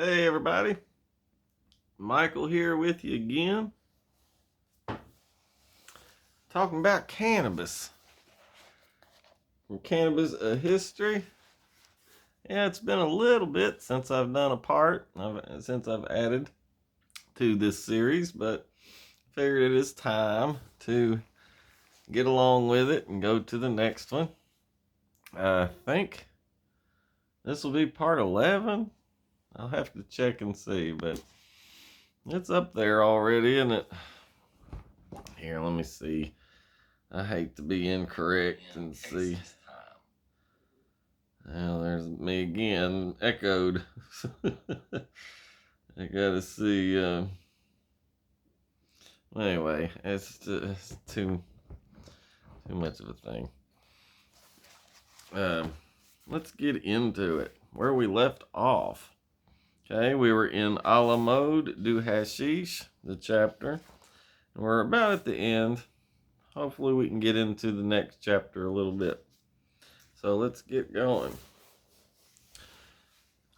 Hey everybody, Michael here with you again, talking about cannabis. From Cannabis, a history. Yeah, it's been a little bit since I've done a part, since I've added to this series, but figured it is time to get along with it and go to the next one. I think this will be part 11. I'll have to check and see, but it's up there already, isn't it? Here, let me see. I hate to be incorrect and see. Well, there's me again, echoed. I gotta see. Anyway, it's too much of a thing. Let's get into it. Where we left off. Okay, we were in A la mode du hashish, the chapter, and we're about at the end. Hopefully, we can get into the next chapter a little bit. So let's get going.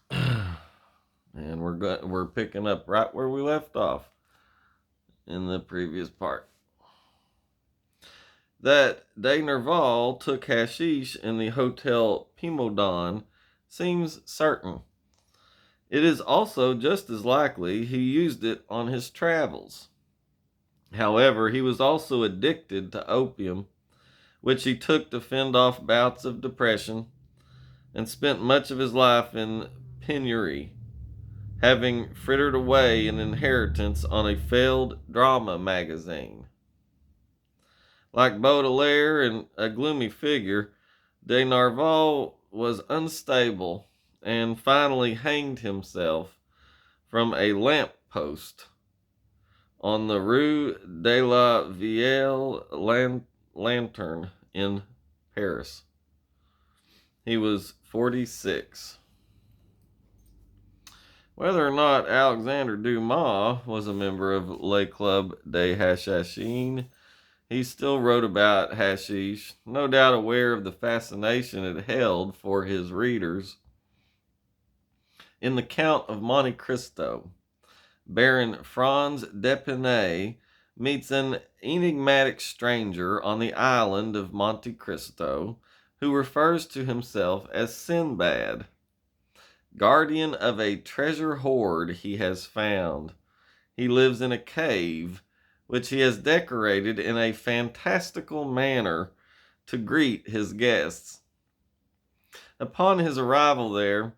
And we're picking up right where we left off in the previous part. That de Nerval took hashish in the Hotel Pimodon seems certain. It is also just as likely he used it on his travels. However, he was also addicted to opium, which he took to fend off bouts of depression, and spent much of his life in penury, having frittered away an inheritance on a failed drama magazine. Like Baudelaire and a gloomy figure, de Nerval was unstable and finally hanged himself from a lamp post on the Rue de la Vieille Lanterne in Paris. He was 46. Whether or not Alexandre Dumas was a member of Le Club des Hachachines, he still wrote about hashish, no doubt aware of the fascination it held for his readers. In The Count of Monte Cristo, Baron Franz d'Epinay meets an enigmatic stranger on the island of Monte Cristo who refers to himself as Sinbad, guardian of a treasure hoard he has found. He lives in a cave, which he has decorated in a fantastical manner to greet his guests. Upon his arrival there,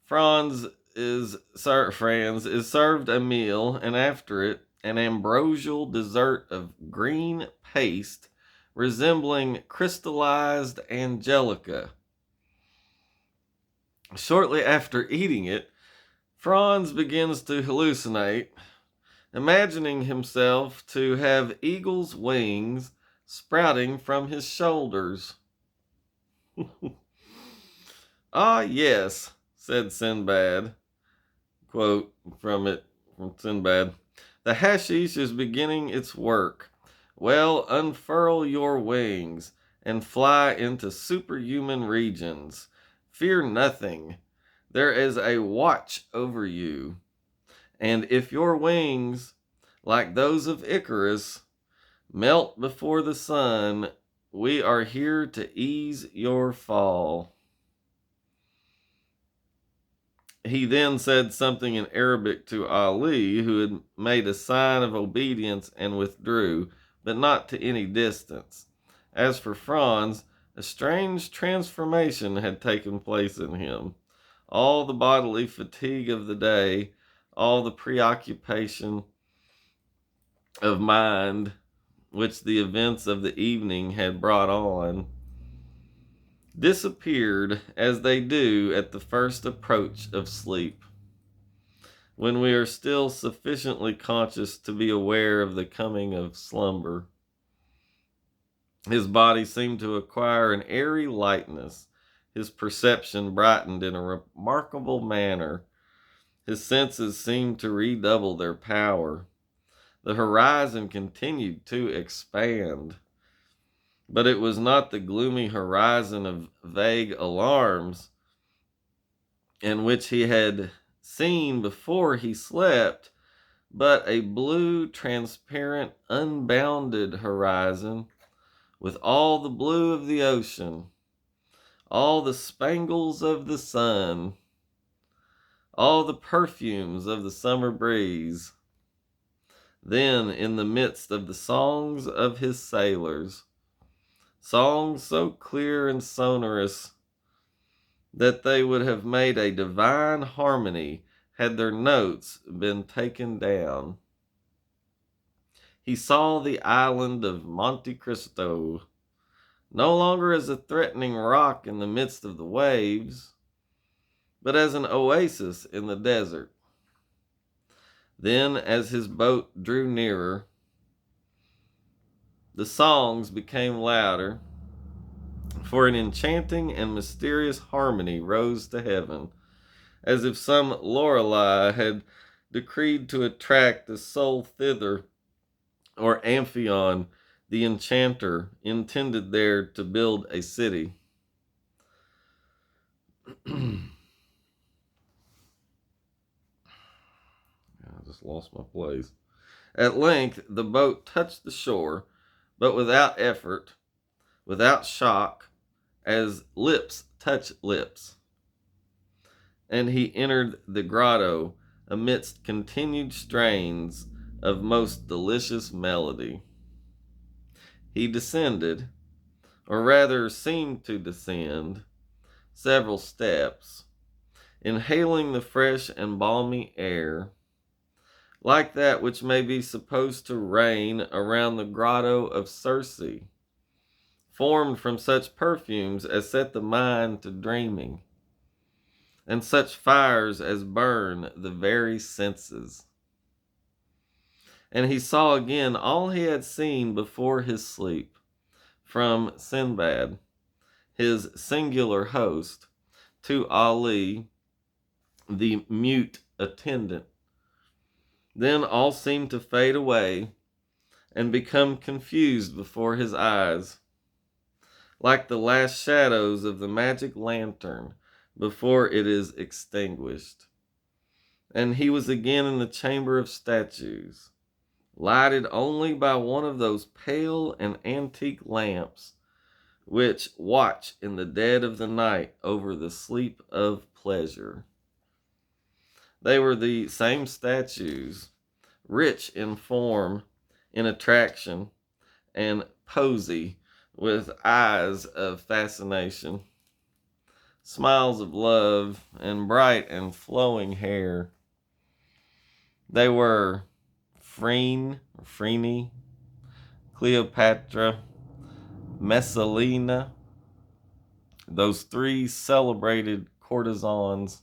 Franz is served a meal, and after it, an ambrosial dessert of green paste resembling crystallized angelica. Shortly after eating it, Franz begins to hallucinate, imagining himself to have eagle's wings sprouting from his shoulders. Ah, yes, said Sinbad. Quote from Sinbad. The hashish is beginning its work. Well, unfurl your wings and fly into superhuman regions. Fear nothing. There is a watch over you. And if your wings, like those of Icarus, melt before the sun, we are here to ease your fall. He then said something in Arabic to Ali, who had made a sign of obedience and withdrew, but not to any distance. As for Franz, a strange transformation had taken place in him. All the bodily fatigue of the day, all the preoccupation of mind which the events of the evening had brought on, disappeared as they do at the first approach of sleep, when we are still sufficiently conscious to be aware of the coming of slumber. His body seemed to acquire an airy lightness. His perception brightened in a remarkable manner. His senses seemed to redouble their power. The horizon continued to expand. But it was not the gloomy horizon of vague alarms in which he had seen before he slept, but a blue, transparent, unbounded horizon with all the blue of the ocean, all the spangles of the sun, all the perfumes of the summer breeze. Then, in the midst of the songs of his sailors, songs so clear and sonorous that they would have made a divine harmony had their notes been taken down, he saw the island of Monte Cristo, no longer as a threatening rock in the midst of the waves, but as an oasis in the desert. Then, as his boat drew nearer, the songs became louder, for an enchanting and mysterious harmony rose to heaven, as if some Lorelei had decreed to attract the soul thither, or Amphion, the enchanter, intended there to build a city. I just lost my place. At length, the boat touched the shore, but without effort, without shock, as lips touch lips. And he entered the grotto amidst continued strains of most delicious melody. He descended, or rather seemed to descend, several steps, inhaling the fresh and balmy air, like that which may be supposed to reign around the grotto of Circe, formed from such perfumes as set the mind to dreaming, and such fires as burn the very senses. And he saw again all he had seen before his sleep, from Sinbad, his singular host, to Ali, the mute attendant. Then all seemed to fade away and become confused before his eyes, like the last shadows of the magic lantern before it is extinguished. And he was again in the chamber of statues, lighted only by one of those pale and antique lamps which watch in the dead of the night over the sleep of pleasure. They were the same statues, rich in form, in attraction, and posy, with eyes of fascination, smiles of love, and bright and flowing hair. They were Phryne, Cleopatra, Messalina, those three celebrated courtesans.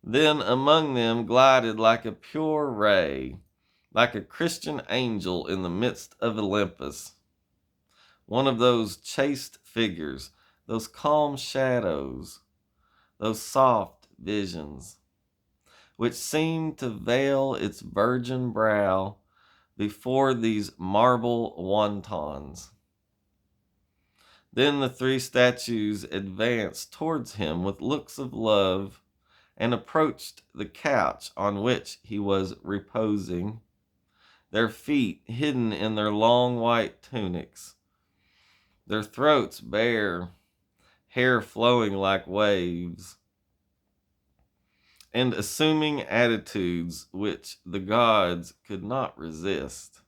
Then among them glided like a pure ray, like a Christian angel in the midst of Olympus, one of those chaste figures, those calm shadows, those soft visions, which seemed to veil its virgin brow before these marble wantons. Then the three statues advanced towards him with looks of love, and approached the couch on which he was reposing, their feet hidden in their long white tunics, their throats bare, hair flowing like waves, and assuming attitudes which the gods could not resist,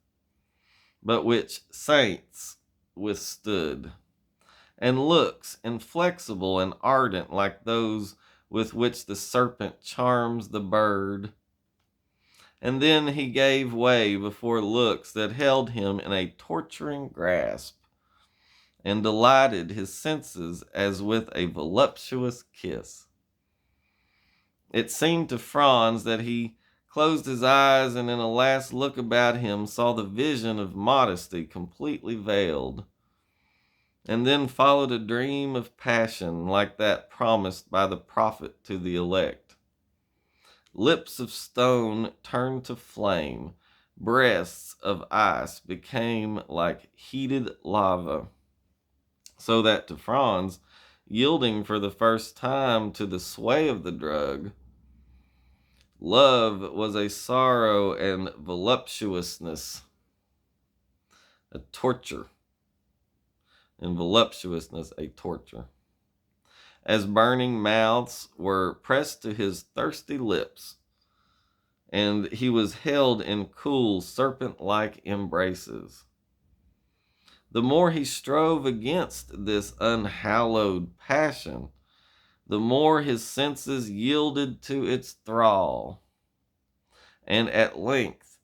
but which saints withstood, and looks inflexible and ardent like those with which the serpent charms the bird. And then he gave way before looks that held him in a torturing grasp, and delighted his senses as with a voluptuous kiss. It seemed to Franz that he closed his eyes and in a last look about him saw the vision of modesty completely veiled. And then followed a dream of passion like that promised by the prophet to the elect. Lips of stone turned to flame, breasts of ice became like heated lava, so that to Franz, yielding for the first time to the sway of the drug, Love was a sorrow and voluptuousness, a torture, and voluptuousness a torture. As burning mouths were pressed to his thirsty lips, and he was held in cool, serpent-like embraces. The more he strove against this unhallowed passion, the more his senses yielded to its thrall. And at length,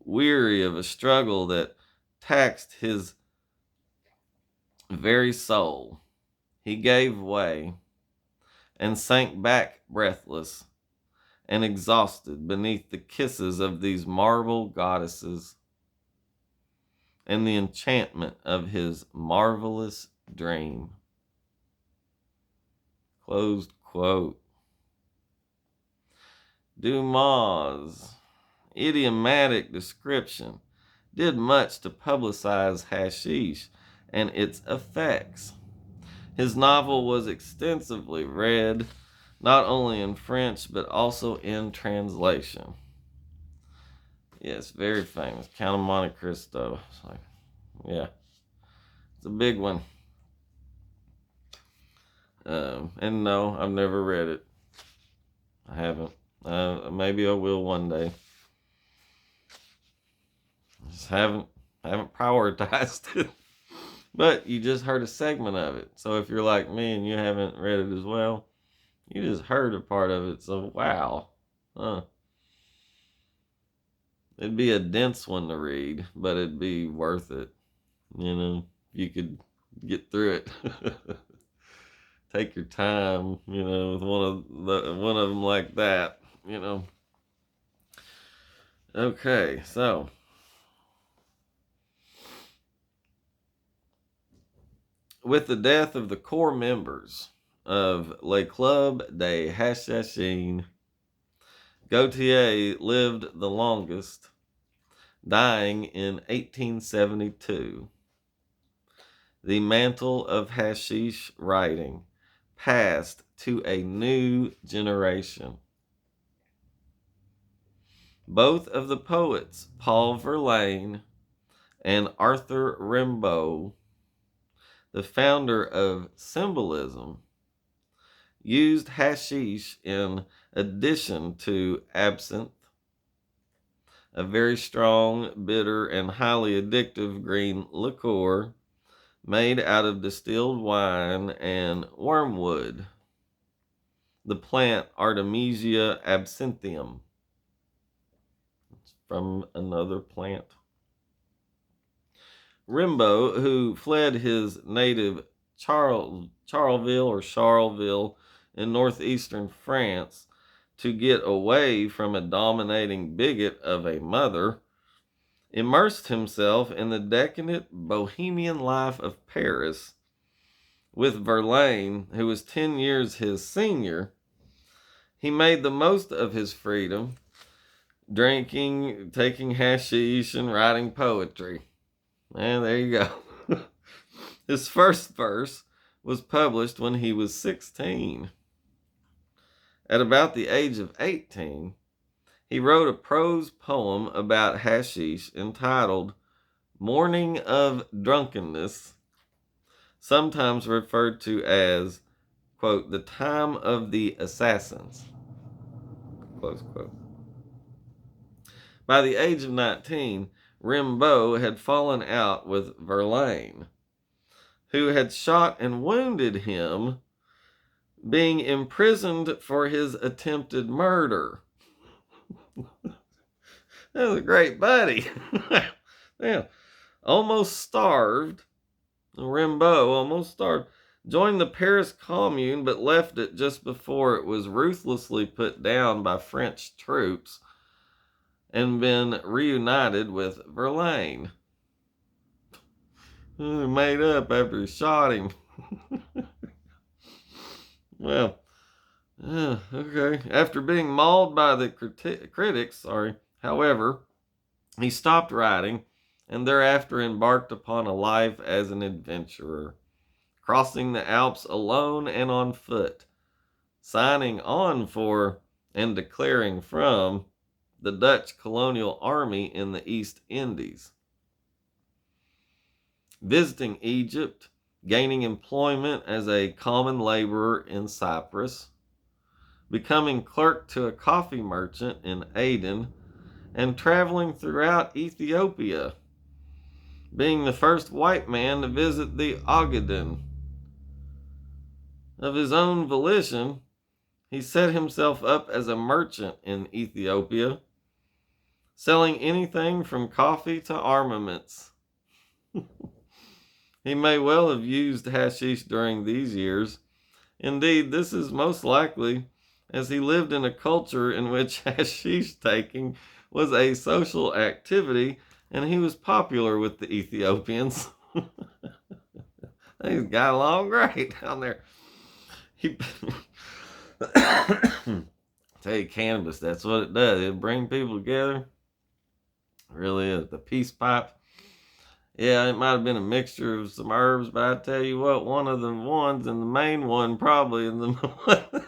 weary of a struggle that taxed his very soul, he gave way and sank back breathless and exhausted beneath the kisses of these marble goddesses and the enchantment of his marvelous dream. Closed quote. Dumas' idiomatic description did much to publicize hashish and its effects. His novel was extensively read, not only in French, but also in translation. Yes, very famous. Count of Monte Cristo. It's like, yeah, it's a big one. And no, I've never read it. I haven't. Maybe I will one day. Just haven't prioritized it. But you just heard a segment of it. So if you're like me and you haven't read it as well, you just heard a part of it. So wow. It'd be a dense one to read, but it'd be worth it. You know, you could get through it. Take your time, with one of them like that, Okay, so with the death of the core members of Le Club des Hachachines, Gautier lived the longest, dying in 1872. The mantle of hashish writing passed to a new generation. Both of the poets, Paul Verlaine and Arthur Rimbaud, the founder of symbolism, used hashish in addition to absinthe, a very strong, bitter, and highly addictive green liqueur made out of distilled wine and wormwood, the plant Artemisia absinthium. It's from another plant. Rimbaud, who fled his native Charleville in northeastern France to get away from a dominating bigot of a mother, immersed himself in the decadent bohemian life of Paris with Verlaine, who was 10 years his senior. He made the most of his freedom, drinking, taking hashish, and writing poetry. And there you go. His first verse was published when he was 16. At about the age of 18, he wrote a prose poem about hashish entitled Morning of Drunkenness, sometimes referred to as, quote, the time of the assassins, close quote. By the age of 19, Rimbaud had fallen out with Verlaine, who had shot and wounded him, being imprisoned for his attempted murder. That was a great buddy. Yeah. Almost starved. Rimbaud almost starved. Joined the Paris Commune, but left it just before it was ruthlessly put down by French troops and been reunited with Verlaine. Made up after he shot him. Well, okay. After being mauled by the critics, however, he stopped writing and thereafter embarked upon a life as an adventurer, crossing the Alps alone and on foot, signing on for and declaring from the Dutch colonial army in the East Indies, visiting Egypt, gaining employment as a common laborer in Cyprus, becoming clerk to a coffee merchant in Aden, and traveling throughout Ethiopia, being the first white man to visit the Ogaden. Of his own volition, he set himself up as a merchant in Ethiopia, selling anything from coffee to armaments. He may well have used hashish during these years. Indeed, this is most likely, as he lived in a culture in which hashish taking was a social activity and he was popular with the Ethiopians. They got along great down there. He tell you, cannabis, that's what it does. It brings people together. It really is. The peace pipe. Yeah, it might have been a mixture of some herbs, but I tell you what, one of the ones, and the main one probably, and the one,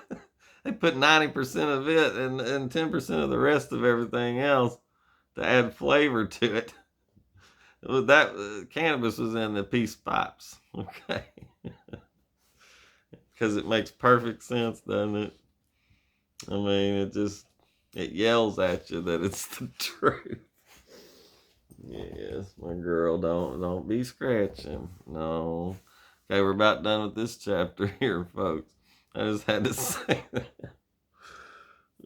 they put 90% of it and 10% of the rest of everything else to add flavor to it. That cannabis was in the peace pipes, okay? Because it makes perfect sense, doesn't it? I mean, it yells at you that it's the truth. Yes, my girl, don't be scratching. No. Okay, we're about done with this chapter here, folks. I just had to say that.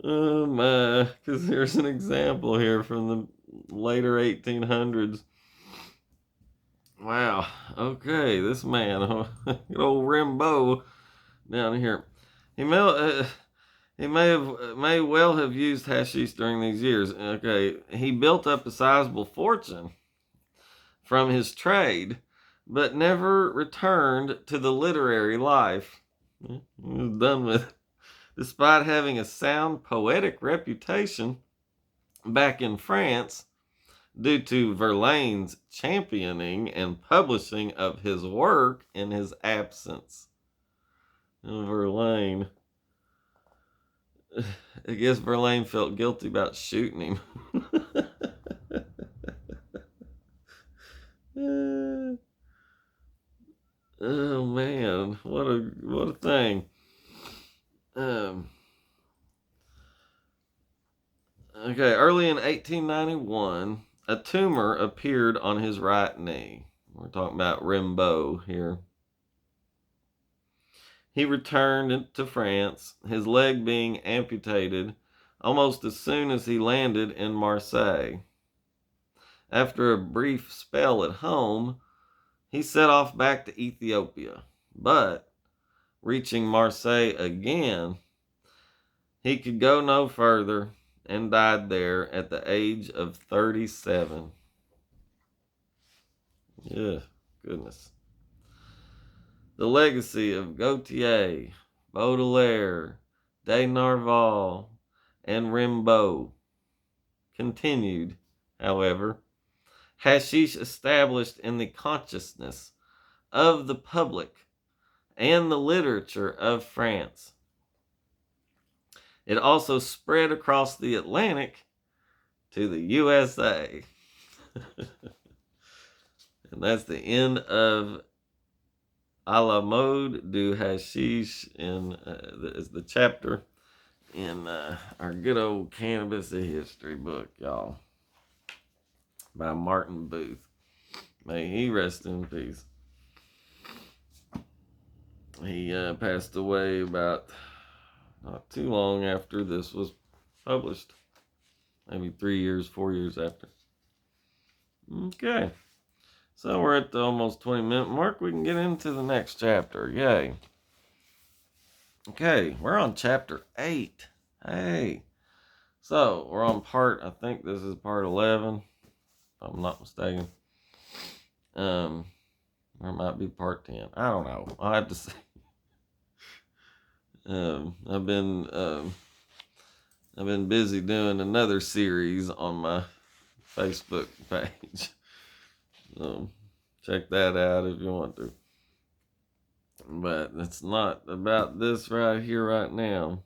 Oh my, because here's an example here from the later 1800s. Wow. Okay, this man, good old Rimbaud down here. He may, may well have used hashish during these years. Okay, he built up a sizable fortune from his trade, but never returned to the literary life. He was done with it. Despite having a sound poetic reputation back in France due to Verlaine's championing and publishing of his work in his absence. Verlaine. I guess Verlaine felt guilty about shooting him. Oh man, what a thing. Okay, early in 1891, a tumor appeared on his right knee. We're talking about Rimbaud here. He returned to France, his leg being amputated almost as soon as he landed in Marseille. After a brief spell at home, he set off back to Ethiopia, but reaching Marseille again, he could go no further and died there at the age of 37. Yeah, goodness. The legacy of Gautier, Baudelaire, de Narval, and Rimbaud continued, however. Hashish established in the consciousness of the public and the literature of France. It also spread across the Atlantic to the USA. And that's the end of A la mode du hashish in the chapter in our good old Cannabis history book, y'all, by Martin Booth. May he rest in peace. He passed away about not too long after this was published. Maybe 3 years, 4 years after. Okay. So we're at the almost 20-minute mark. We can get into the next chapter. Yay. Okay, we're on chapter 8. Hey. So we're on I think this is part 11, if I'm not mistaken. Or it might be part 10. I don't know. I'll have to see. I've been busy doing another series on my Facebook page. So check that out if you want to. But it's not about this right here, right now.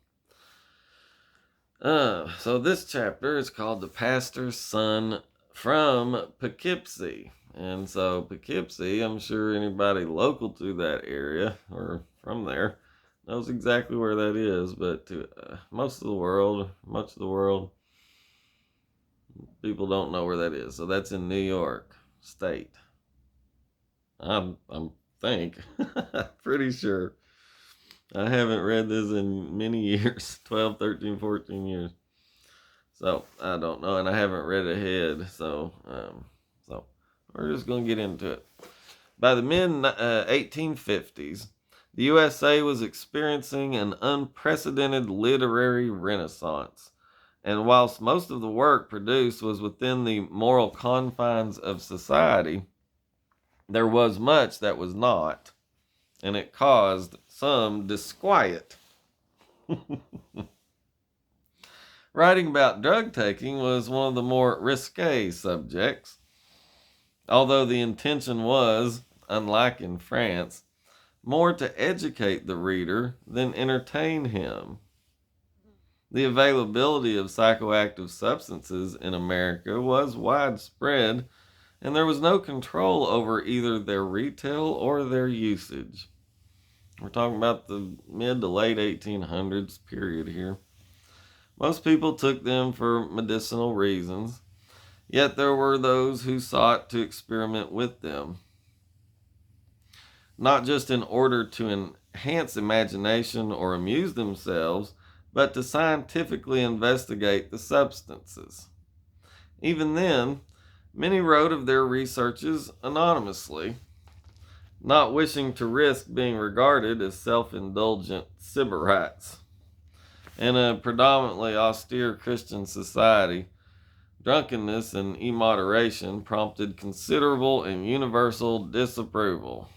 So this chapter is called The Pastor's Son from Poughkeepsie. And so Poughkeepsie, I'm sure anybody local to that area or from there knows exactly where that is. But to most of the world, much of the world, people don't know where that is. So that's in New York State. I'm think pretty sure. I haven't read this in many years, 12, 13, 14 years. So I don't know, and I haven't read ahead, so we're just gonna get into it. By the mid 1850s, the USA was experiencing an unprecedented literary renaissance, and whilst most of the work produced was within the moral confines of society, there was much that was not, and it caused some disquiet. Writing about drug taking was one of the more risque subjects, although the intention was, unlike in France, more to educate the reader than entertain him. The availability of psychoactive substances in America was widespread, and there was no control over either their retail or their usage. We're talking about the mid to late 1800s period here. Most people took them for medicinal reasons, yet there were those who sought to experiment with them, not just in order to enhance imagination or amuse themselves, but to scientifically investigate the substances. Even then, many wrote of their researches anonymously, not wishing to risk being regarded as self-indulgent sybarites. In a predominantly austere Christian society, drunkenness and immoderation prompted considerable and universal disapproval.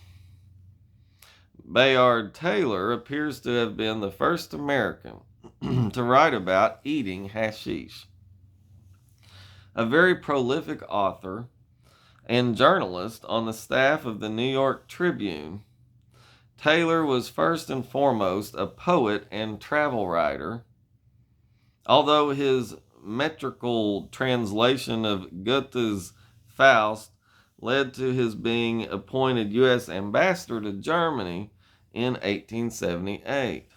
Bayard Taylor appears to have been the first American to write about eating hashish. A very prolific author and journalist on the staff of the New York Tribune, Taylor was first and foremost a poet and travel writer, although his metrical translation of Goethe's Faust led to his being appointed U.S. ambassador to Germany in 1878,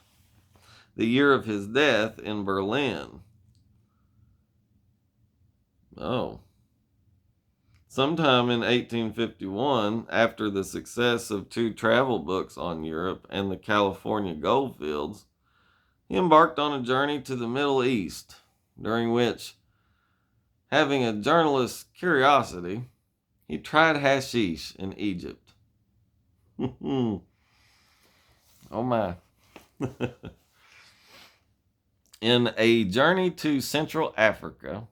the year of his death in Berlin. Oh. Sometime in 1851, after the success of two travel books on Europe and the California goldfields, he embarked on a journey to the Middle East, during which, having a journalist's curiosity, he tried hashish in Egypt. Oh my. In A Journey to Central Africa,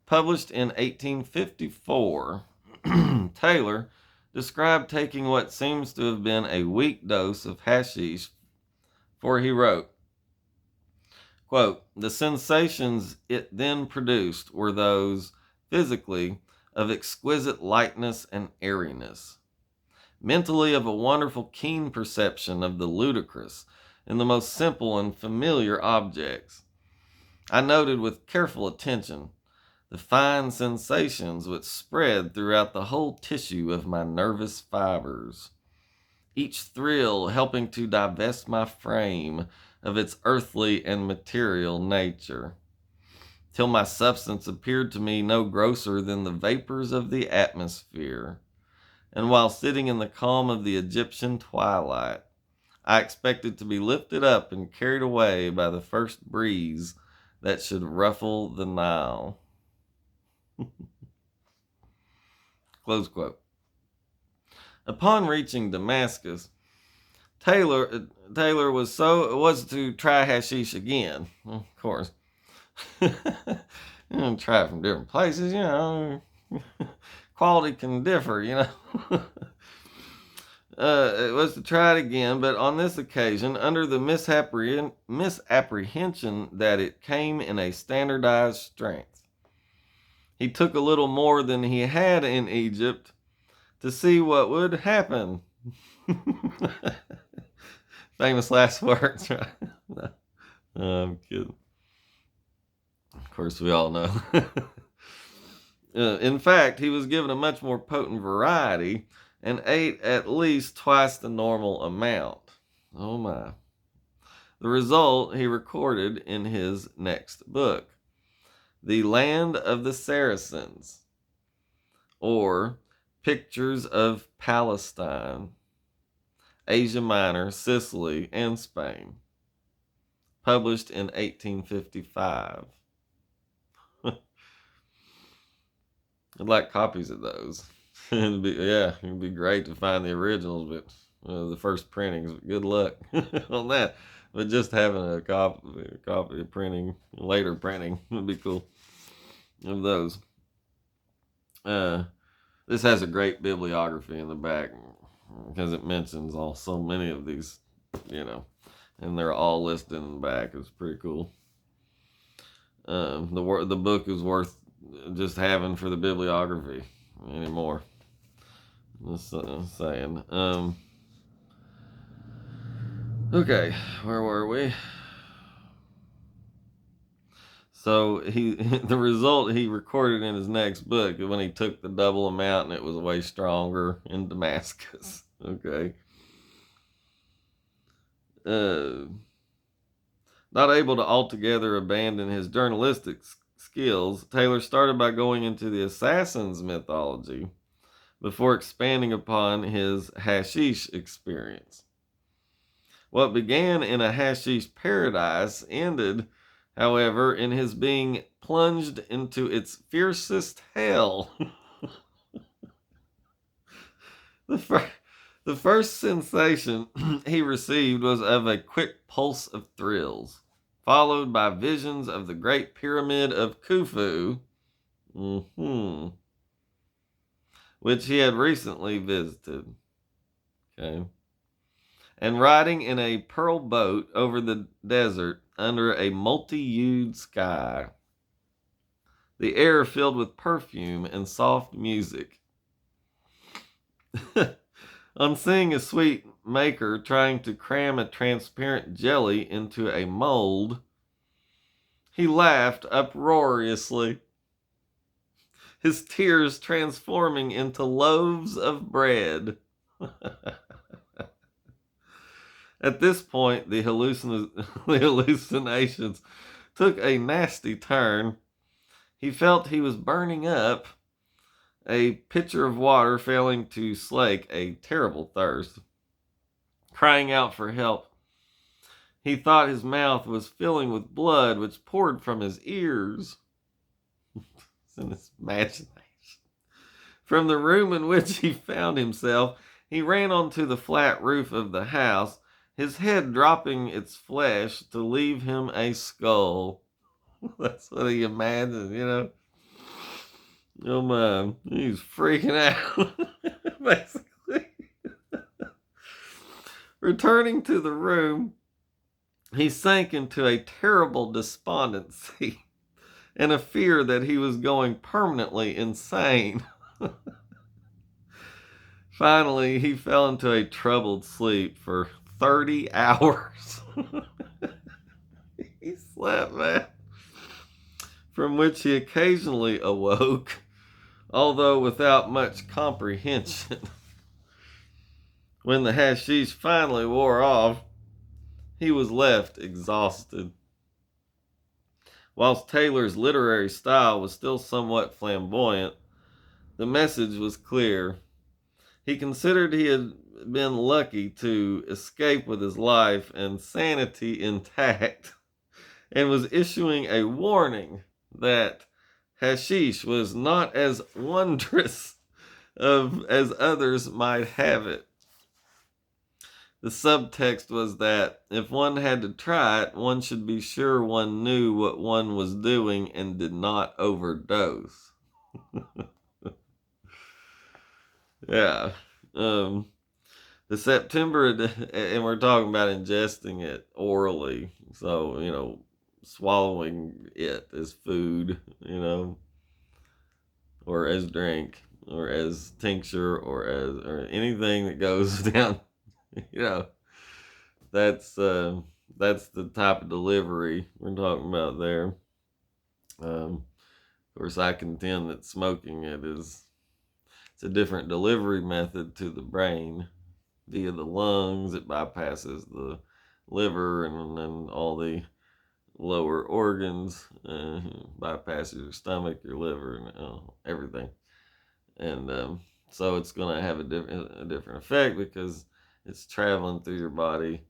published in 1854, Taylor described taking what seems to have been a weak dose of hashish, for he wrote, quote, "The sensations it then produced were those, physically, of exquisite lightness and airiness, mentally of a wonderful keen perception of the ludicrous in the most simple and familiar objects. I noted with careful attention the fine sensations which spread throughout the whole tissue of my nervous fibers, each thrill helping to divest my frame of its earthly and material nature, till my substance appeared to me no grosser than the vapors of the atmosphere. And while sitting in the calm of the Egyptian twilight, I expected to be lifted up and carried away by the first breeze that should ruffle the Nile." Close quote. Upon reaching Damascus, Taylor was to try hashish again. Of course, try it from different places. Quality can differ. It was to try it again, but on this occasion, under the misapprehension that it came in a standardized strength. He took a little more than he had in Egypt to see what would happen. Famous last words, right? No, I'm kidding. Of course, we all know. In fact, he was given a much more potent variety and ate at least twice the normal amount. Oh my. The result he recorded in his next book, The Land of the Saracens, or Pictures of Palestine, Asia Minor, Sicily, and Spain, published in 1855. I'd like copies of those. It'd be great to find the originals, but the first printings. Good luck on that. But just having a copy of printing, later printing, would be cool of those. Uh, this has a great bibliography in the back because it mentions so many of these, you know, and they're all listed in the back. It's pretty cool. The book is worth just having for the bibliography anymore. Just saying. Okay, where were we? So the result he recorded in his next book when he took the double amount and it was way stronger in Damascus. Okay. Uh, Not able to altogether abandon his journalistic skills, Taylor started by going into the assassin's mythology before expanding upon his hashish experience. What began in a hashish paradise ended, however, in his being plunged into its fiercest hell. the, the first sensation he received was of a quick pulse of thrills, followed by visions of the Great Pyramid of Khufu, which he had recently visited. Okay. And riding in a pearl boat over the desert under a multi-hued sky, the air filled with perfume and soft music. On seeing a sweet maker trying to cram a transparent jelly into a mold, he laughed uproariously, his tears transforming into loaves of bread. At this point, the hallucinations took a nasty turn. He felt he was burning up, a pitcher of water failing to slake a terrible thirst. Crying out for help, he thought his mouth was filling with blood which poured from his ears. It's in his imagination. From the room in which he found himself, he ran onto the flat roof of the house, his head dropping its flesh to leave him a skull. That's what he imagined, you know. Oh man, he's freaking out, basically. Returning to the room, he sank into a terrible despondency and a fear that he was going permanently insane. Finally, he fell into a troubled sleep for 30 hours. He slept, man. From which he occasionally awoke, although without much comprehension. When the hashish finally wore off, he was left exhausted. Whilst Taylor's literary style was still somewhat flamboyant, the message was clear. He considered he had been lucky to escape with his life and sanity intact, and was issuing a warning that hashish was not as wondrous as others might have it. The subtext was that if one had to try it, one should be sure one knew what one was doing and did not overdose. Yeah. The September, and we're talking about ingesting it orally. So, swallowing it as food, or as drink, or as tincture, or anything that goes down, you know, that's the type of delivery we're talking about there. Of course, I contend that smoking it's a different delivery method to the brain via the lungs. It bypasses the liver and then all the lower organs, bypasses your stomach, your liver, and everything. And so it's going to have a different effect because it's traveling through your body.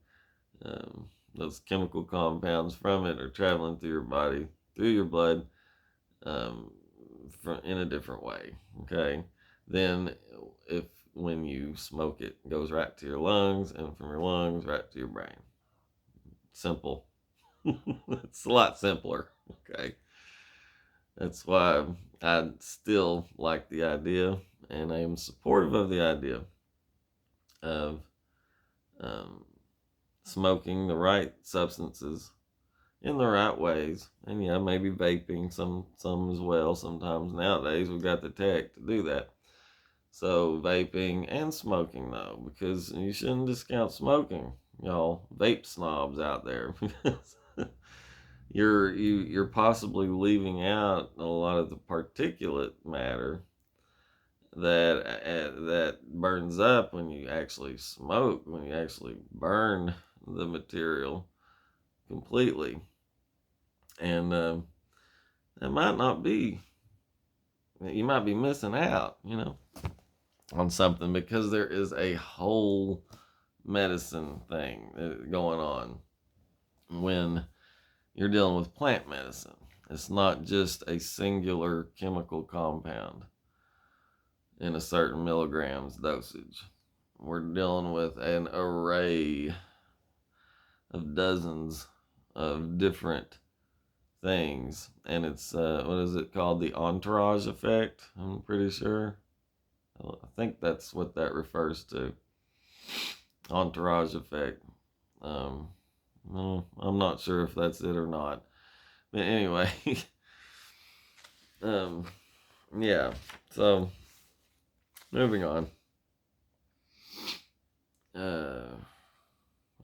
Those chemical compounds from it are traveling through your body, through your blood, um, in a different way. Okay, then if when you smoke it, it goes right to your lungs, and from your lungs right to your brain. Simple. It's a lot simpler. Okay, that's why I still like the idea, and I am supportive of the idea of um, smoking the right substances in the right ways, and yeah, maybe vaping some as well. Sometimes nowadays we've got the tech to do that. So vaping and smoking though, because you shouldn't discount smoking, y'all vape snobs out there. You're possibly leaving out a lot of the particulate matter that burns up when you actually smoke, when you actually burn the material completely, and that might not be. You might be missing out, on something because there is a whole medicine thing going on when you're dealing with plant medicine. It's not just a singular chemical compound in a certain milligrams dosage. We're dealing with an array of dozens of different things, and it's what is it called? The entourage effect, I'm pretty sure. I think that's what that refers to. Entourage effect. Um, well, I'm not sure if that's it or not. But anyway, um, yeah. So moving on.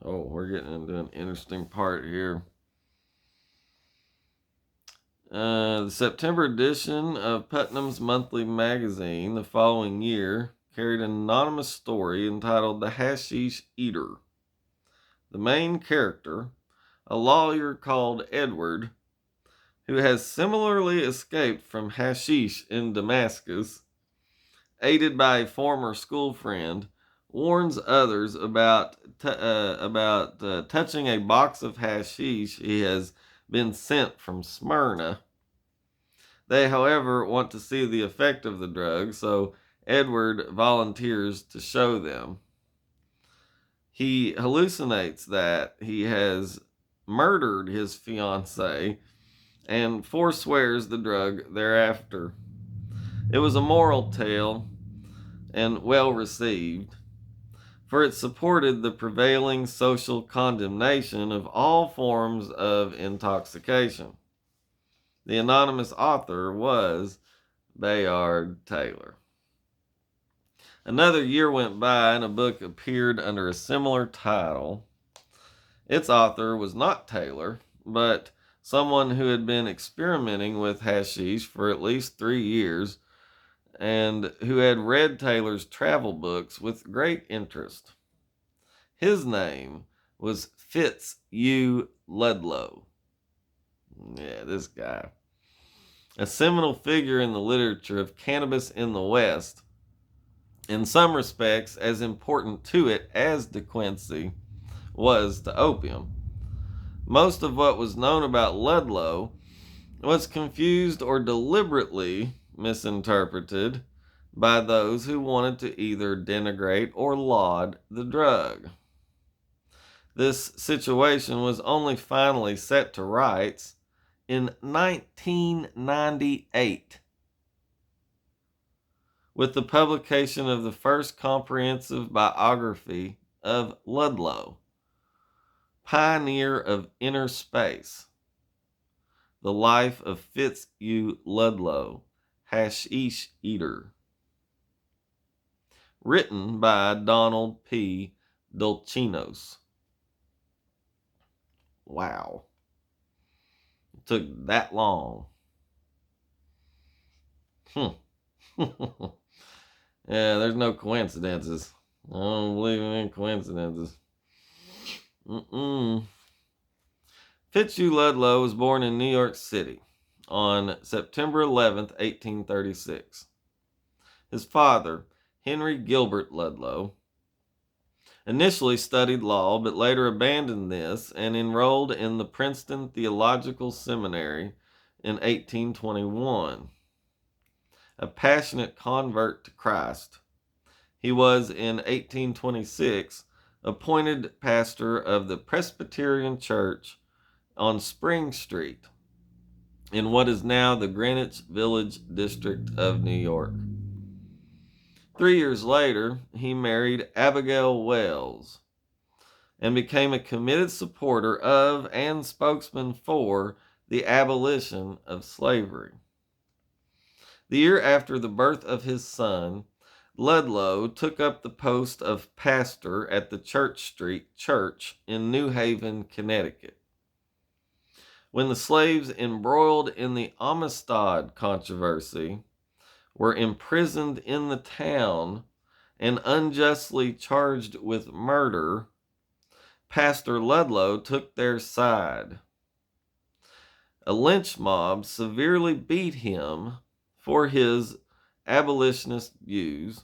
We're getting into an interesting part here. The September edition of Putnam's Monthly Magazine the following year carried an anonymous story entitled The Hashish Eater. The main character, a lawyer called Edward, who has similarly escaped from hashish in Damascus, aided by a former school friend, warns others about touching a box of hashish he has been sent from Smyrna. They, however, want to see the effect of the drug, so Edward volunteers to show them. He hallucinates that he has murdered his fiancée and forswears the drug thereafter. It was a moral tale and well received, for it supported the prevailing social condemnation of all forms of intoxication. The anonymous author was Bayard Taylor. Another year went by and a book appeared under a similar title. Its author was not Taylor, but someone who had been experimenting with hashish for at least 3 years and who had read Taylor's travel books with great interest. His name was Fitzhugh Ludlow. Yeah, this guy. A seminal figure in the literature of cannabis in the West, in some respects as important to it as De Quincey was to opium. Most of what was known about Ludlow was confused or deliberately misinterpreted by those who wanted to either denigrate or laud the drug. This situation was only finally set to rights in 1998 with the publication of the first comprehensive biography of Ludlow, pioneer of inner space. The Life of Fitzhugh Ludlow, Hashish Eater. Written by Donald P. Dulcinos. Wow. It took that long Hmm. Yeah, there's no coincidences. I don't believe in coincidences. Mm-mm. Fitzhugh Ludlow was born in New York City on September 11th, 1836. His father, Henry Gilbert Ludlow, initially studied law but later abandoned this and enrolled in the Princeton Theological Seminary in 1821. A passionate convert to Christ, he was in 1826 appointed pastor of the Presbyterian Church on Spring Street in what is now the Greenwich Village district of New York. 3 years later, he married Abigail Wells and became a committed supporter of and spokesman for the abolition of slavery. The year after the birth of his son, Ludlow took up the post of pastor at the Church Street Church in New Haven, Connecticut. When the slaves embroiled in the Amistad controversy were imprisoned in the town and unjustly charged with murder, Pastor Ludlow took their side. A lynch mob severely beat him for his abolitionist views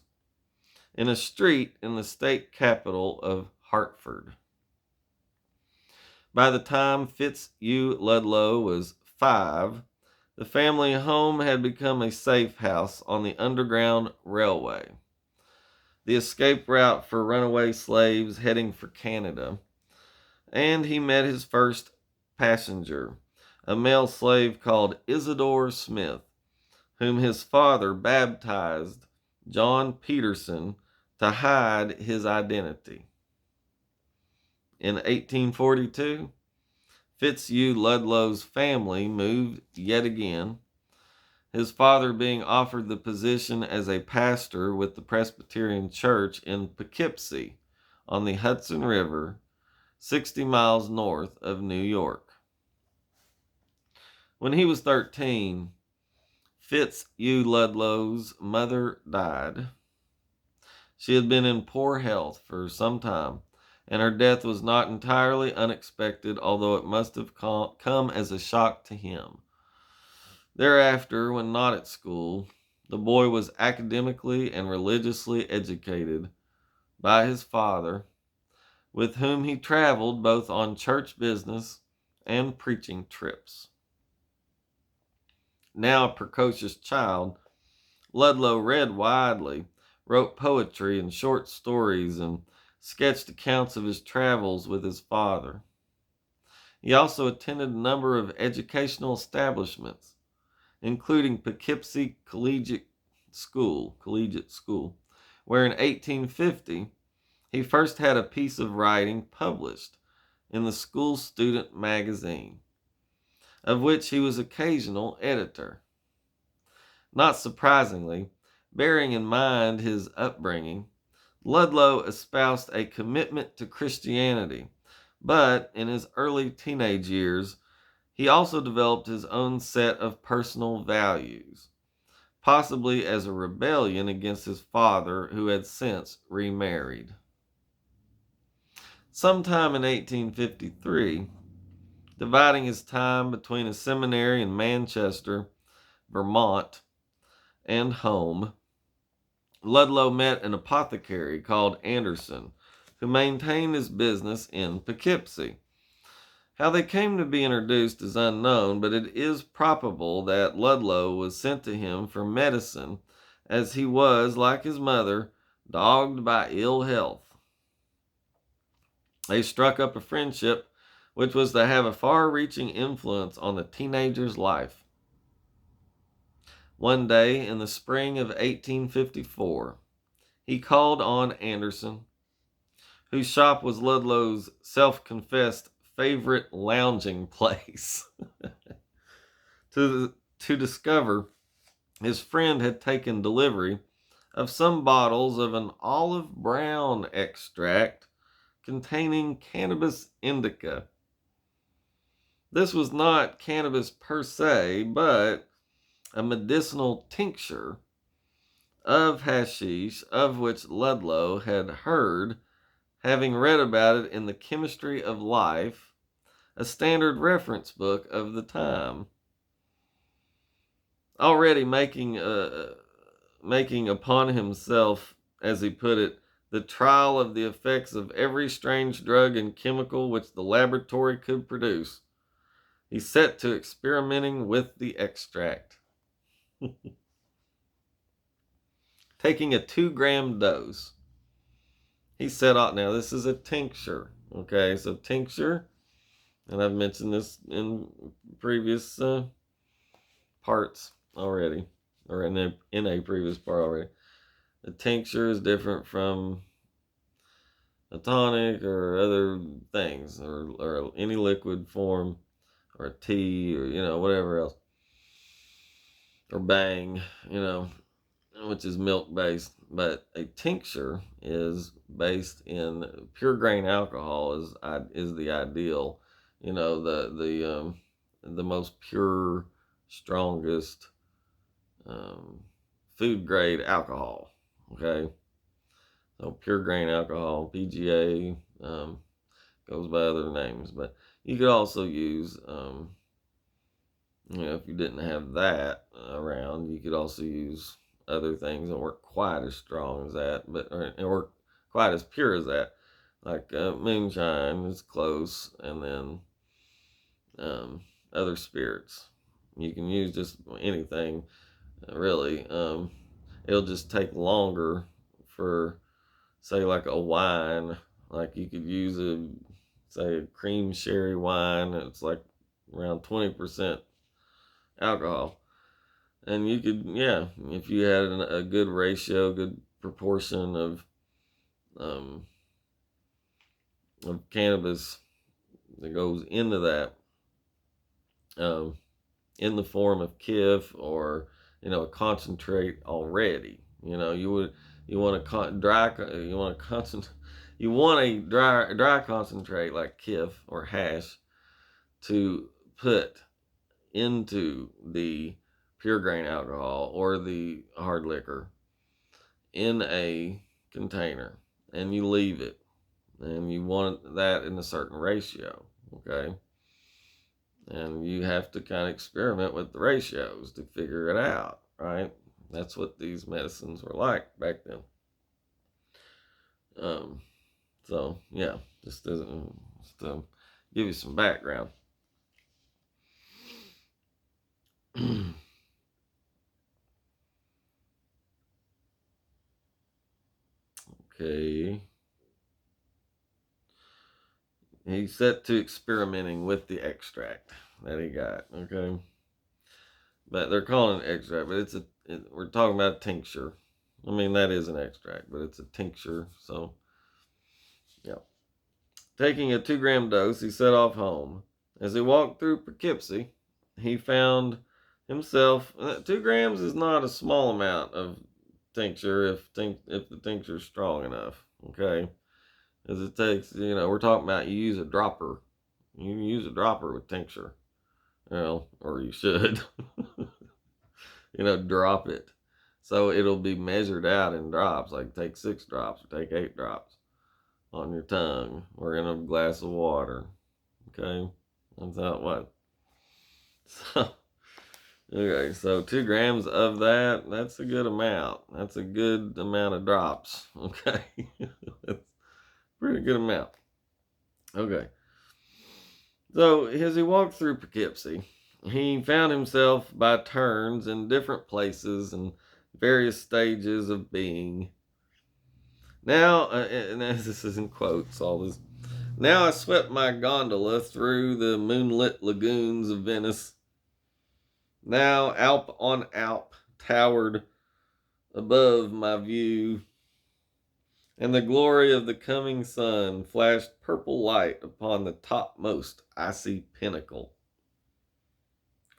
in a street in the state capital of Hartford. By the time Fitzhugh Ludlow was 5, the family home had become a safe house on the Underground Railway, the escape route for runaway slaves heading for Canada, and he met his first passenger, a male slave called Isidore Smith, whom his father baptized John Peterson to hide his identity. In 1842, Fitzhugh Ludlow's family moved yet again, his father being offered the position as a pastor with the Presbyterian Church in Poughkeepsie on the Hudson River, 60 miles north of New York. When he was 13, Fitzhugh Ludlow's mother died. She had been in poor health for some time, and her death was not entirely unexpected, although it must have come as a shock to him. Thereafter, when not at school, the boy was academically and religiously educated by his father, with whom he traveled both on church business and preaching trips. Now a precocious child, Ludlow read widely, wrote poetry and short stories, and sketched accounts of his travels with his father. He also attended a number of educational establishments, including Poughkeepsie Collegiate School, where in 1850 he first had a piece of writing published in the school student magazine, of which he was occasional editor. Not surprisingly, bearing in mind his upbringing, Ludlow espoused a commitment to Christianity, but in his early teenage years, he also developed his own set of personal values, possibly as a rebellion against his father, who had since remarried. Sometime in 1853, dividing his time between a seminary in Manchester, Vermont, and home, Ludlow met an apothecary called Anderson, who maintained his business in Poughkeepsie. How they came to be introduced is unknown, but it is probable that Ludlow was sent to him for medicine, as he was, like his mother, dogged by ill health. They struck up a friendship which was to have a far-reaching influence on the teenager's life. One day in the spring of 1854, he called on Anderson, whose shop was Ludlow's self-confessed favorite lounging place, to discover his friend had taken delivery of some bottles of an olive brown extract containing cannabis indica. This was not cannabis per se, but a medicinal tincture of hashish, of which Ludlow had heard, having read about it in the Chemistry of Life, a standard reference book of the time. Already making upon himself, as he put it, the trial of the effects of every strange drug and chemical which the laboratory could produce, he set to experimenting with the extract. Taking a 2-gram dose, he set out. Now, this is a tincture. Okay, so tincture, and I've mentioned this in previous parts already, or in a previous part already. A tincture is different from a tonic or other things, or any liquid form, or a tea, or whatever else, or bang, which is milk based. But a tincture is based in pure grain alcohol. Is the ideal, the most pure, strongest food grade alcohol. Okay, so pure grain alcohol, PGA, goes by other names, but you could also use, if you didn't have that around, you could also use other things that weren't quite as strong as that, or quite as pure as that, like moonshine is close, and then other spirits. You can use just anything, really. It'll just take longer for, say, like a wine. Like you could use say, a cream sherry wine. It's like around 20% alcohol. And you could, yeah, if you had a good ratio, good proportion um, of cannabis that goes into that, um, in the form of kiff, or a concentrate already. You want a dry you want a concentrate you want a dry concentrate like kiff or hash to put into the pure grain alcohol or the hard liquor in a container, and you leave it, and you want that in a certain ratio. Okay, and you have to kind of experiment with the ratios to figure it out, right? That's what these medicines were like back then. um so yeah, just to give you some background. Okay, he's set to experimenting with the extract that he got. Okay, but they're calling it extract, but we're talking about a tincture. I mean, that is an extract, but it's a tincture. So yeah, taking a 2-gram dose, he set off home. As he walked through Poughkeepsie, he found himself. 2 grams is not a small amount of tincture if the tincture is strong enough. Okay, as it takes, we're talking about, you use a dropper. You can use a dropper with tincture, or you should, drop it. So it'll be measured out in drops, like take 6 drops or take 8 drops on your tongue or in a glass of water. Okay, that's how it was. So, okay, so 2 grams of that's a good amount. That's a good amount of drops. Okay, that's a pretty good amount. Okay, so as he walked through Poughkeepsie, he found himself by turns in different places and various stages of being. Now, and this is in quotes, all this. Now I swept my gondola through the moonlit lagoons of Venice. Now Alp on Alp towered above my view, and the glory of the coming sun flashed purple light upon the topmost icy pinnacle.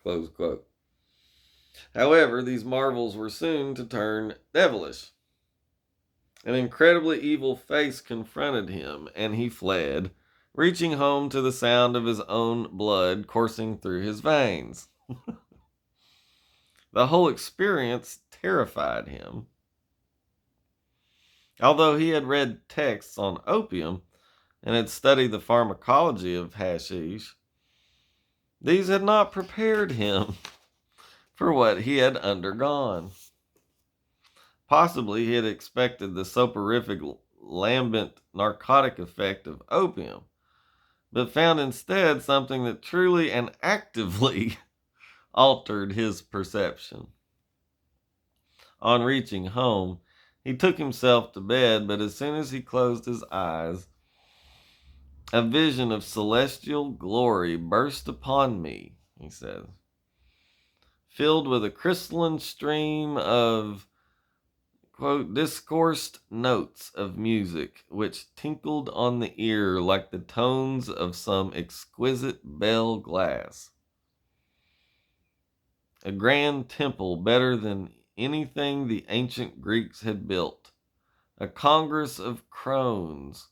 Close quote. However, these marvels were soon to turn devilish. An incredibly evil face confronted him, and he fled, reaching home to the sound of his own blood coursing through his veins. The whole experience terrified him. Although he had read texts on opium and had studied the pharmacology of hashish, these had not prepared him for what he had undergone. Possibly he had expected the soporific lambent narcotic effect of opium, but found instead something that truly and actively altered his perception. On reaching home, he took himself to bed, but as soon as he closed his eyes, a vision of celestial glory burst upon me, he says, filled with a crystalline stream of, quote, discoursed notes of music which tinkled on the ear like the tones of some exquisite bell glass. A grand temple better than anything the ancient Greeks had built. A congress of crones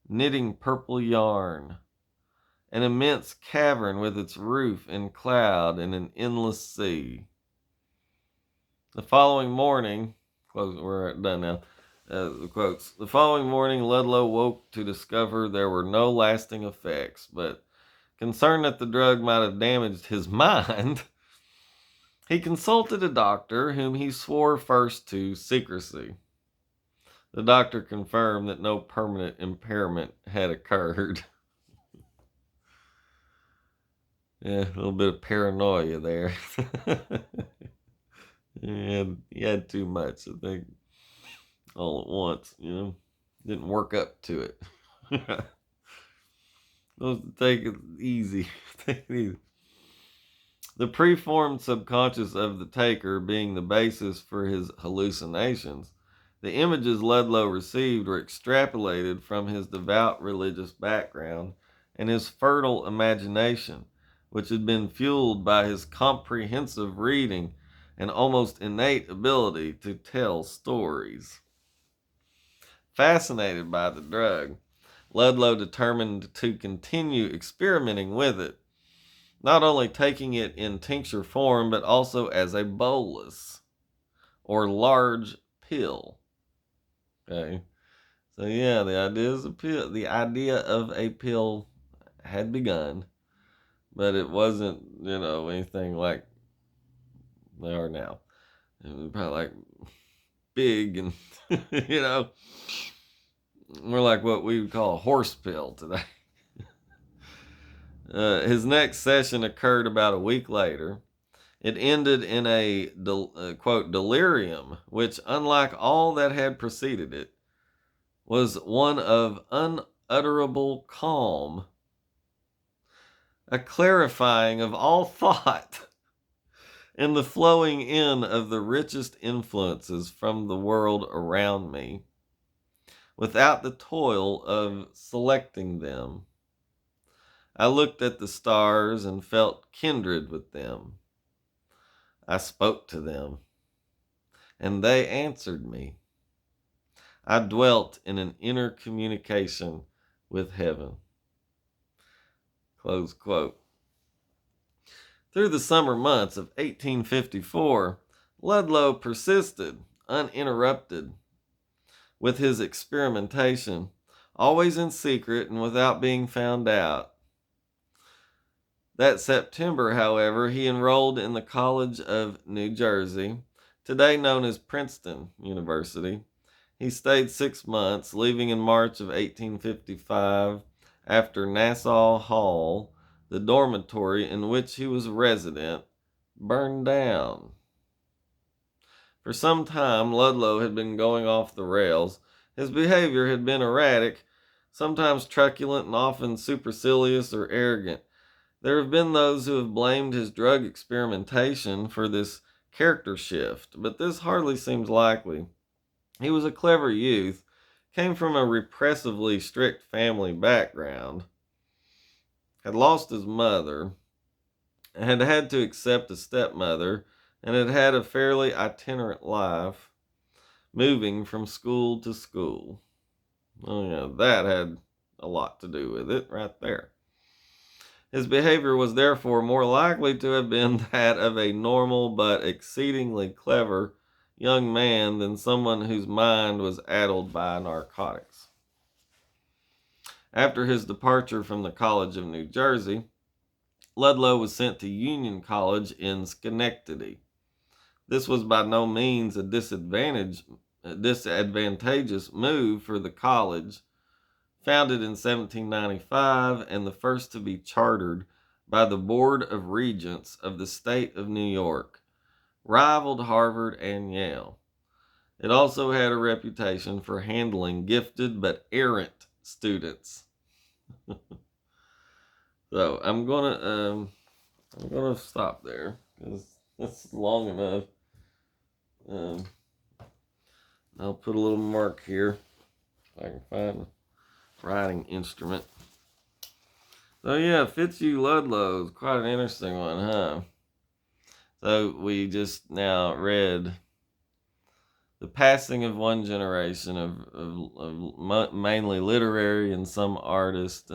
knitting purple yarn. An immense cavern with its roof in cloud and an endless sea. The following morning, we're done now. The quotes. The following morning, Ludlow woke to discover there were no lasting effects, but concerned that the drug might have damaged his mind, he consulted a doctor whom he swore first to secrecy. The doctor confirmed that no permanent impairment had occurred. Yeah, a little bit of paranoia there. He had too much, I think, all at once, Didn't work up to it. Take it easy. Take it easy. The preformed subconscious of the taker being the basis for his hallucinations, the images Ludlow received were extrapolated from his devout religious background and his fertile imagination, which had been fueled by his comprehensive reading and almost innate ability to tell stories. Fascinated by the drug, Ludlow determined to continue experimenting with it, not only taking it in tincture form, but also as a bolus, or large pill. Okay, so yeah, the idea of a pill had begun, but it wasn't, anything like they are now. It was probably like big and, more like what we would call a horse pill today. His next session occurred about a week later. It ended in a, quote, delirium, which, unlike all that had preceded it, was one of unutterable calm, a clarifying of all thought, and the flowing in of the richest influences from the world around me, without the toil of selecting them. I looked at the stars and felt kindred with them. I spoke to them, and they answered me. I dwelt in an inner communication with heaven. Close quote. Through the summer months of 1854, Ludlow persisted, uninterrupted, with his experimentation, always in secret and without being found out. That September, however, he enrolled in the College of New Jersey, today known as Princeton University. He stayed 6 months, leaving in March of 1855 after Nassau Hall, the dormitory in which he was resident, burned down. For some time, Ludlow had been going off the rails. His behavior had been erratic, sometimes truculent and often supercilious or arrogant. There have been those who have blamed his drug experimentation for this character shift, but this hardly seems likely. He was a clever youth, came from a repressively strict family background, had lost his mother, had had to accept a stepmother, and had had a fairly itinerant life, moving from school to school. Oh yeah, that had a lot to do with it right there. His behavior was therefore more likely to have been that of a normal but exceedingly clever young man than someone whose mind was addled by narcotics. After his departure from the College of New Jersey, Ludlow was sent to Union College in Schenectady. This was by no means a disadvantageous move for the college, founded in 1795 and the first to be chartered by the Board of Regents of the state of New York, rivaled Harvard and Yale. It also had a reputation for handling gifted but errant students. So I'm gonna stop there because that's long enough. Um, I'll put a little mark here if I can find a writing instrument. So yeah, Fitzhugh Ludlow is quite an interesting one, huh? So we just now read the passing of one generation of mainly literary and some artists,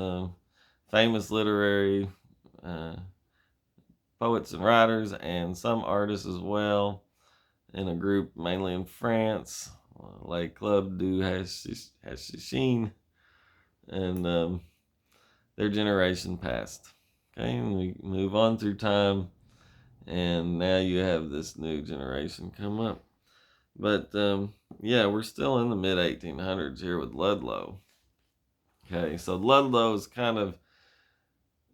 famous literary uh, poets and writers, and some artists as well, in a group mainly in France, Les Club du Hashishin, and their generation passed. Okay, and we move on through time, and now you have this new generation come up. But yeah, we're still in the mid 1800s here with Ludlow. Okay, so Ludlow is kind of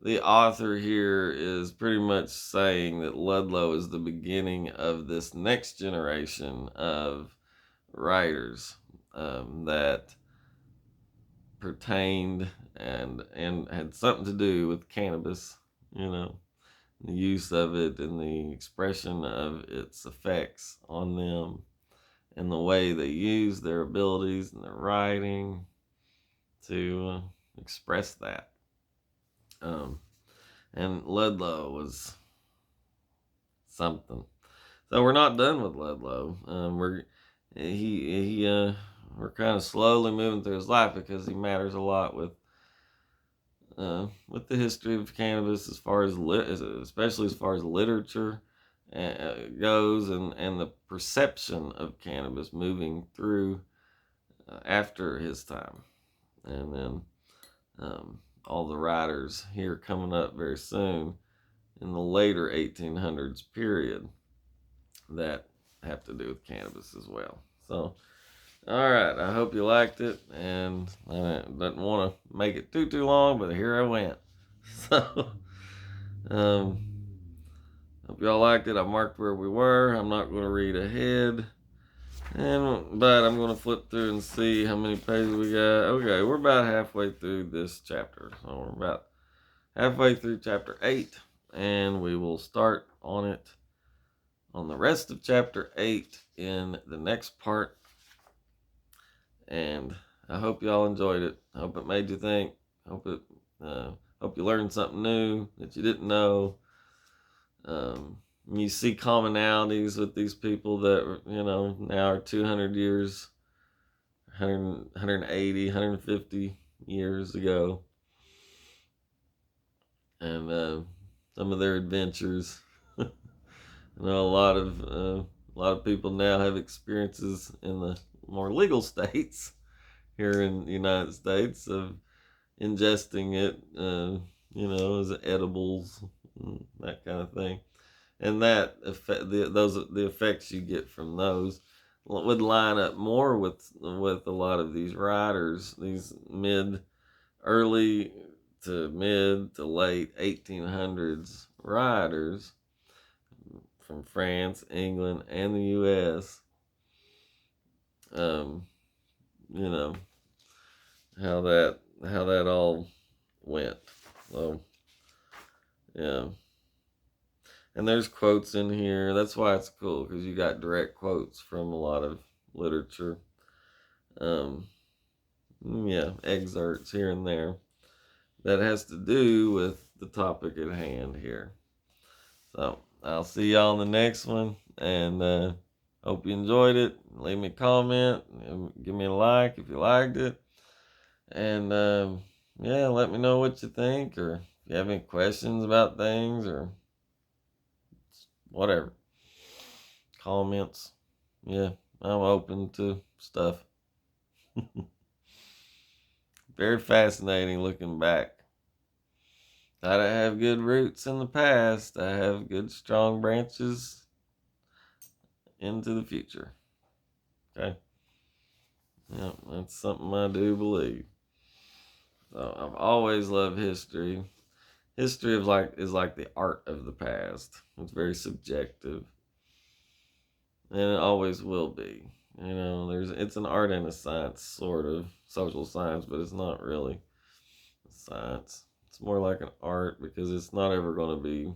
the author here is pretty much saying that Ludlow is the beginning of this next generation of writers that pertained and had something to do with cannabis, you know, the use of it and the expression of its effects on them and the way they use their abilities and their writing to express that. Um, and Ludlow was something. So we're not done with Ludlow. We're kind of slowly moving through his life because he matters a lot with the history of cannabis as far as especially as far as literature goes, and the perception of cannabis moving through after his time, and then all the writers here coming up very soon in the later 1800s period that have to do with cannabis as well. So, all right, I hope you liked it, and I didn't want to make it too long, but here I went. So, um, hope y'all liked it. I marked where we were. I'm not going to read ahead, but I'm going to flip through and see how many pages we got. Okay, we're about halfway through this chapter, so we're about halfway through chapter 8, and we will start on the rest of chapter 8 in the next part. And I hope y'all enjoyed it. I hope it made you think. Hope you learned something new that you didn't know. You see commonalities with these people that now are 200 years, 180, 150 years ago, and some of their adventures. I know a lot of people now have experiences in the more legal states here in the United States of ingesting it, as edibles, that kind of thing, and that effect, the effects you get from those would line up more with a lot of these writers, these early to mid to late 1800s writers from France, England, and the U.S. You know how that all went. So yeah, and there's quotes in here. That's why it's cool, because you got direct quotes from a lot of literature. Yeah, excerpts here and there that has to do with the topic at hand here. So I'll see y'all in the next one, and hope you enjoyed it. Leave me a comment, give me a like if you liked it, and yeah, let me know what you think, or if If you have any questions about things or whatever, comments, yeah, I'm open to stuff. Very fascinating looking back. I have good roots in the past. I have good, strong branches into the future. Okay. Yeah, that's something I do believe. So I've always loved history. History is like the art of the past. It's very subjective, and it always will be. It's an art and a science, sort of social science, but it's not really a science. It's more like an art because it's not ever going to be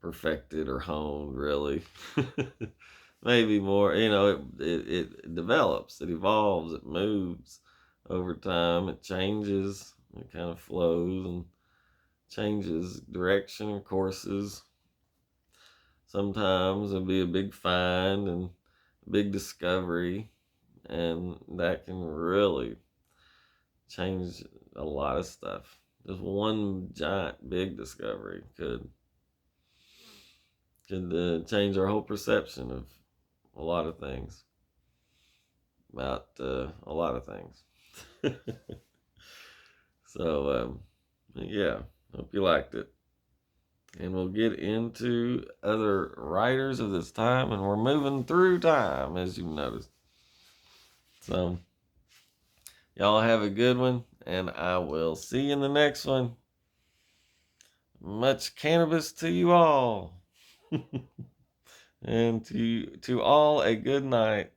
perfected or honed, really. Maybe more. It develops, it evolves, it moves over time, it changes, it kind of flows and changes direction and courses. Sometimes it'll be a big find and big discovery, and that can really change a lot of stuff. Just one giant big discovery could change our whole perception of a lot of things, about a lot of things. So, yeah, hope you liked it. And we'll get into other writers of this time, and we're moving through time, as you've noticed. So, y'all have a good one, and I will see you in the next one. Much cannabis to you all. And to all a good night.